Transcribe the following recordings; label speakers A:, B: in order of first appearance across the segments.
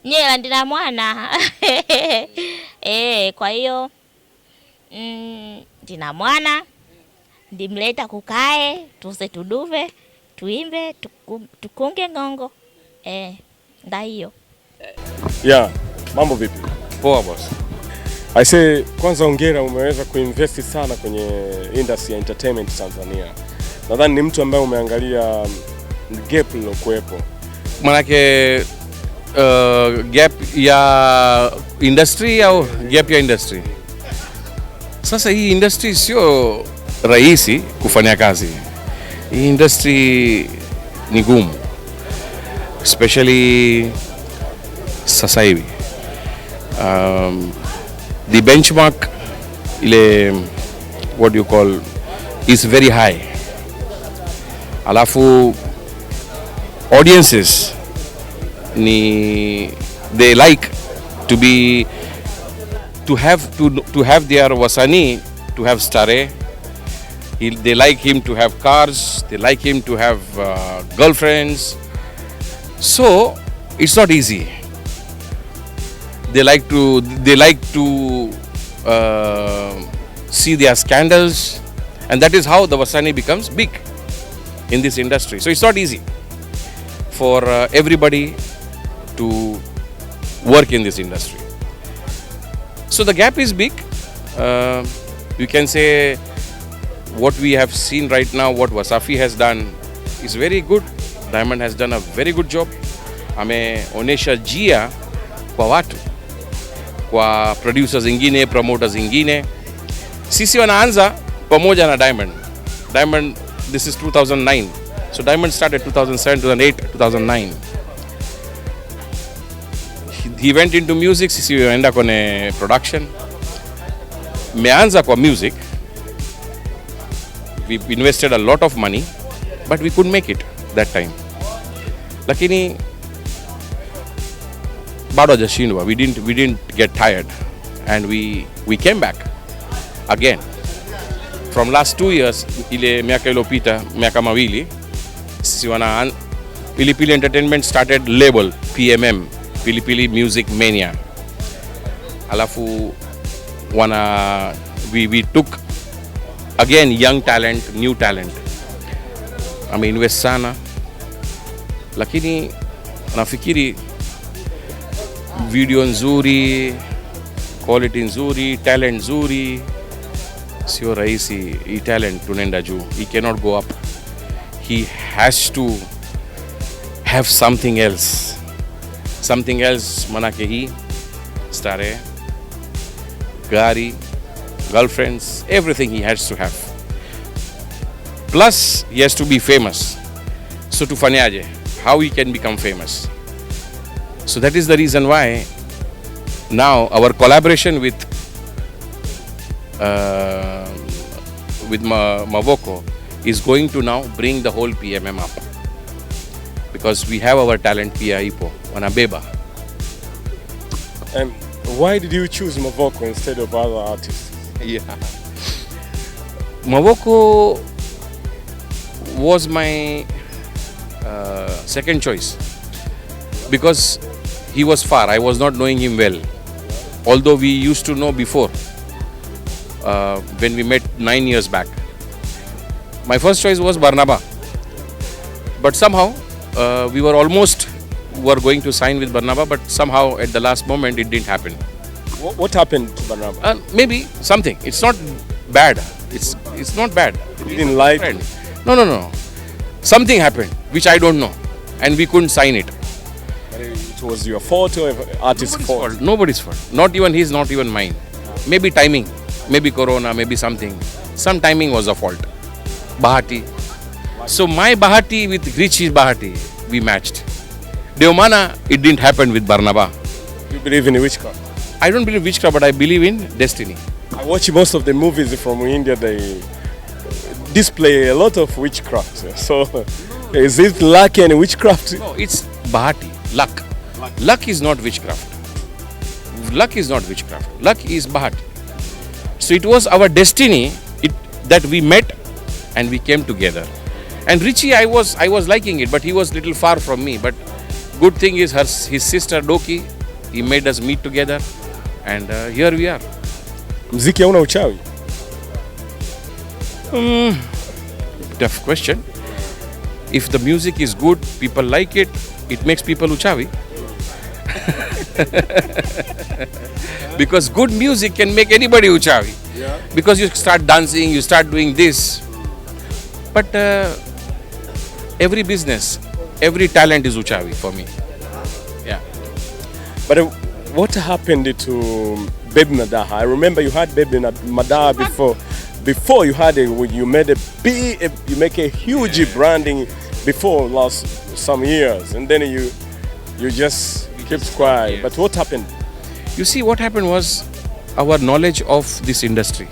A: Nyela ndina mwana. Kwa hiyo ndina mwana ndimleta kukae tuze tuduve tuimbe tukunge ngongo nda hiyo.
B: Yeah, mambo vipi?
C: Poa boss.
B: I say kwanza hongera, umeweza kuinvest sana kwenye industry ya entertainment Tanzania. Nadhani ni mtu ambaye umeangalia gap lilokuwepo.
C: Manake gap ya industry au gap ya industry? Sasa hii industry sio rahisi kufanya kazi. Hii industry ni gumu. Especially sasa hivi. The benchmark ile what you call is very high. Alafu audiences they like to have their wasanii to have stare. They like him to have cars, they like him to have girlfriends. So it's not easy. They like to see their scandals, and that is how the wasanii becomes big in this industry. So it's not easy for everybody to work in this industry. So the gap is big. You can say what we have seen right now, what Wasafi has done is very good. Diamond has done a very good job. Ameonesha jia kwa watu, kwa producers ingine, promoters ingine. Sisi wanaanza pamoja na Diamond. Diamond, this is 2009. So Diamond started 2007, 2008, 2009. He went into music, sisi wenda kwenye production. Meanza kwa music. We invested a lot of money, but we couldn't make it that time. Lakini bado hajashindwa. We didn't get tired, and we came back again. From last 2 years, ile miaka iliyopita, miaka mawili, sisi Pilipili Entertainment started label PMM, Pilipili Music Mania. Alafu we took again young talent, new talent. Invest sana, lakini nafikiri video nzuri, quality nzuri, talent nzuri, sio rahisi. Hii talent tunaenda juu. He cannot go up. He has to have something else. Something else manake hii stare, gari, girlfriends, everything he has to have. Plus he has to be famous. So tufanyaje? How he can become famous? So that is the reason why now our collaboration with Mavoko is going to now bring the whole PMM up, because we have our talent pia ipo wanabeba.
B: And why did you choose Mavoko instead of other artists?
C: Yeah, Mavoko was my second choice, because he was far. I was not knowing him well, although we used to know before when we met 9 years back. My first choice was Barnaba, but somehow we were going to sign with Barnaba, but somehow at the last moment it didn't happen.
B: What happened to Barnaba?
C: Maybe something. It's not bad. It's not bad.
B: You didn't like it?
C: No. Something happened which I don't know, and we couldn't sign it.
B: It was your fault or artist's fault?
C: Nobody's fault. Not even his, not even mine. Maybe timing, maybe corona, maybe something. Some timing was a fault. Bahati. So my Bahati with Richie's Bahati, we matched. Deomana, it didn't happen with Barnaba.
B: You believe in witchcraft?
C: I don't believe witchcraft, but I believe in destiny.
B: I watch most of the movies from India. They display a lot of witchcraft. So is it luck and witchcraft?
C: No, it's Bahati, luck. Luck is not witchcraft. Luck is not witchcraft. Luck is Bahati. So it was our destiny that we met and we came together. And Richie, I was liking it, but he was little far from me. But good thing is his sister Doki, he made us meet together, and here we are.
B: Mziki hauna uchawi?
C: Tough question. If the music is good, people like it, it makes people uchavi. Because good music can make anybody uchavi.
B: Yeah.
C: Because you start dancing, you start doing this. But every business, every talent is uchavi for me. Yeah.
B: But what happened to Baby Madaha? I remember you had Baby Madaha before. Before you had you made you make a huge branding before last some years, and then you just kept quiet.
C: Yes.
B: But what happened?
C: You see, what happened was our knowledge of this industry.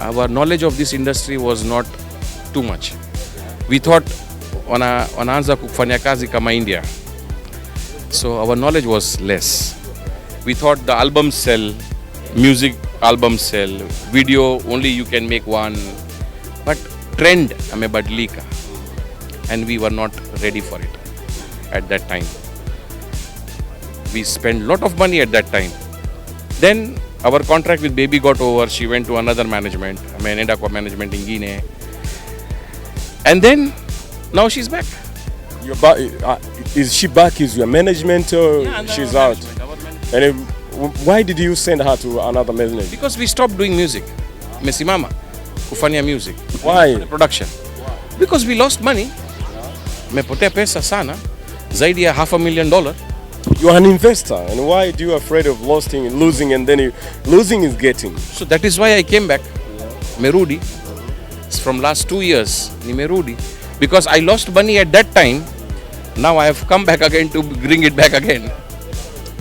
C: Our knowledge of this industry was not too much. We thought wanaanza kufanya kazi kama India. So our knowledge was less. We thought the albums sell, music albums sell, video only you can make one. But trend amebadilika, and we were not ready for it at that time. We spent a lot of money at that time. Then our contract with Baby got over. She went to another management, Nenda kwa management in Guinea. And then now she's back.
B: Is she back? Is your management or she's out? And why did you send her to another management?
C: Because we stopped doing music. Mesimama kufanya music.
B: Why?
C: Production. Because we lost money. Mepotea pesa sana. Zaidi ya $500,000.
B: You are an investor, and why do you afraid of losing, and then losing is getting?
C: So that is why I came back. Merudi. From last 2 years, ni Merudi. Because I lost money at that time. Now I have come back again to bring it back again.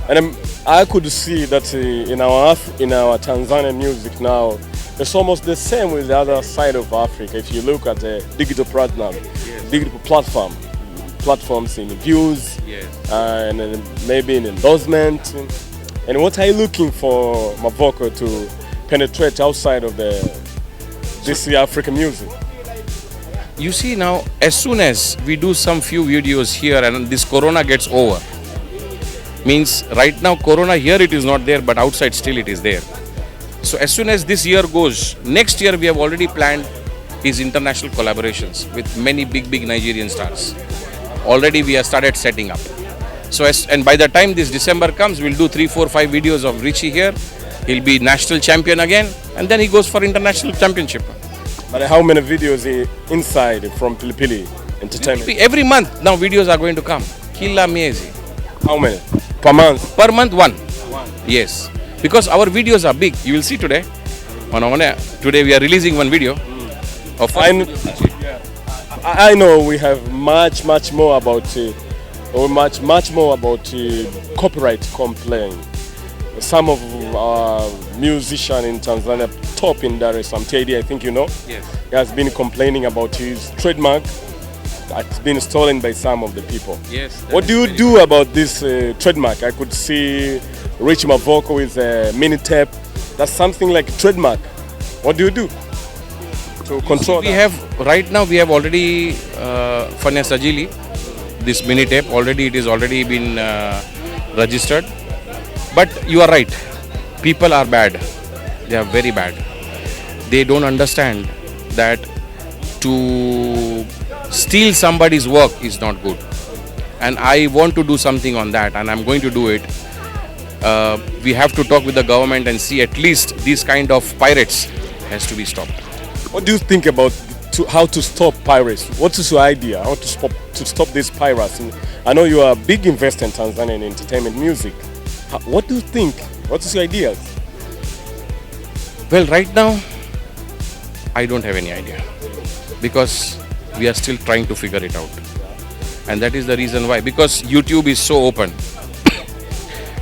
B: And I could see that in our Tanzanian music now, it's almost the same with the other side of Africa. If you look at the digital platforms in views, and maybe in endorsement. And what are you looking for Mavoko to penetrate outside of this African music?
C: You see now, as soon as we do some few videos here and this Corona gets over, means right now Corona here it is not there, but outside still it is there. So as soon as this year goes, next year we have already planned his international collaborations with many big Nigerian stars. Already we have started setting up. So and by the time this December comes, we'll do 3, 4, 5 videos of Richie here. He'll be national champion again, and then he goes for international championship.
B: But how many videos inside from Pilipili Entertainment?
C: Every month now videos are going to come. Kila miezi.
B: How many? Per month?
C: Per month, one. Yes. Because our videos are big. You will see today. Today we are releasing one video.
B: I know we have much more about copyright complaint. Some of our musicians in Tanzania, top in Dar es Salaam, Teddy, I think you know,
C: yes,
B: he has been complaining about his trademark that's been stolen by some of the people.
C: Yes.
B: What do you do about this trademark? I could see Rich Mavoko with a mini tape. That's something like a trademark. What do you do to control that?
C: Right now we have already Fanya Sajili, this mini tape, it is already been registered. But you are right, people are bad, they are very bad. They don't understand that to steal somebody's work is not good. And I want to do something on that, and I'm going to do it. We have to talk with the government and see at least these kind of pirates has to be stopped.
B: What do you think about how to stop pirates? What is your idea? How to stop these pirates? And I know you are a big investor in Tanzanian entertainment music. What do you think? What is your ideas?
C: Well, right now, I don't have any idea because we are still trying to figure it out. And that is the reason why. Because YouTube is so open.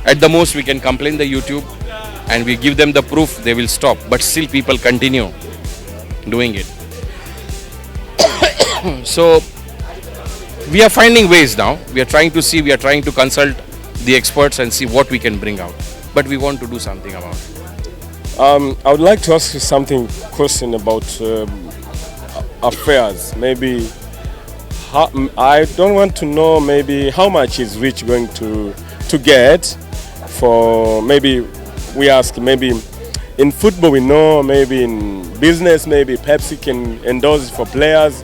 C: At the most, we can complain the YouTube and we give them the proof, they will stop. But still people continue doing it. So, we are finding ways now. We are trying to consult the experts and see what we can bring out. But we want to do something about it.
B: I would like to ask you question about affairs. Maybe I don't want to know maybe how much is Rich going to get for, maybe we ask, maybe in football we know, maybe in business, maybe Pepsi can endorse for players,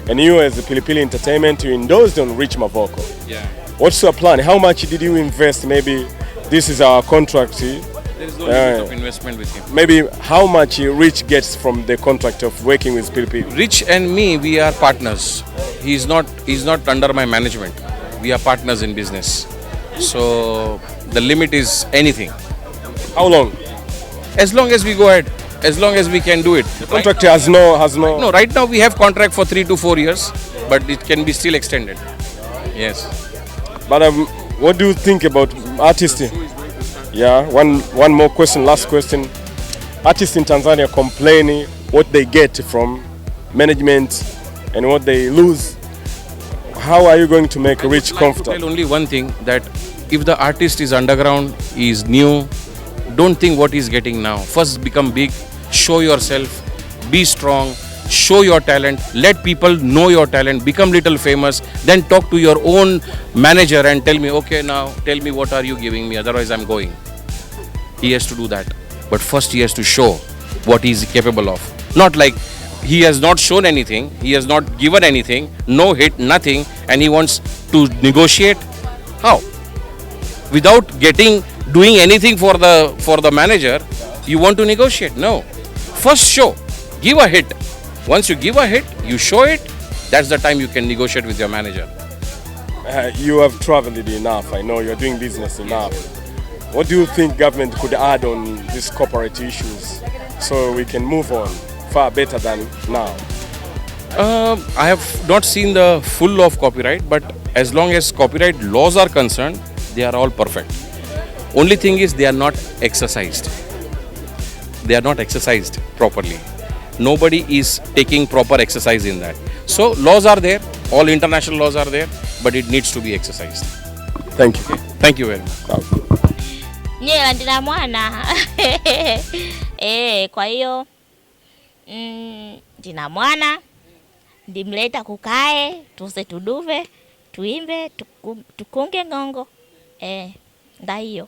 B: and you as the Pilipili Entertainment, you endorsed on Rich Mavoko.
C: Yeah.
B: What's your plan? How much did you invest? Maybe this is our contract.
C: There is no limit of investment with him.
B: Maybe how much Rich gets from the contract of working with Pilipili?
C: Rich and me, we are partners. He's not under my management. We are partners in business. So the limit is anything.
B: How long?
C: As long as we go ahead, as long as we can do it.
B: The contract has no.
C: No, right now we have contract for 3 to 4 years, but it can be still extended. Yes.
B: But what do you think about artists? Yeah, one more question, last question. Artists in Tanzania complaining what they get from management and what they lose. How are you going to make Rich comfortable?
C: Tell only one thing, that if the artist is underground, is new, don't think what he's getting now. First become big, show yourself, be strong, show your talent, let people know your talent, become little famous, then talk to your own manager and tell me, okay, now tell me what are you giving me, otherwise I'm going. He has to do that. But first he has to show what he is capable of. Not like he has not shown anything, he has not given anything, no hit, nothing, and he wants to negotiate. How? Without doing anything for the manager, you want to negotiate? No. First show, give a hit. Once you give a hit, you show it, that's the time you can negotiate with your manager.
B: You have traveled enough, I know you're doing business enough. What do you think government could add on these corporate issues so we can move on far better than now?
C: I have not seen the full of copyright, but as long as copyright laws are concerned, they are all perfect. Only thing is they are not exercised. They are not exercised properly. Nobody is taking proper exercise in that. So laws are there, all international laws are there, but it needs to be exercised.
B: Thank you.
C: Thank you very much.
A: Nyela ndina mwana. Kwa hiyo ndina mwana, ndimleta kukae, tuse tuduve, tuimbe, tukunge ngongo. Nda hiyo.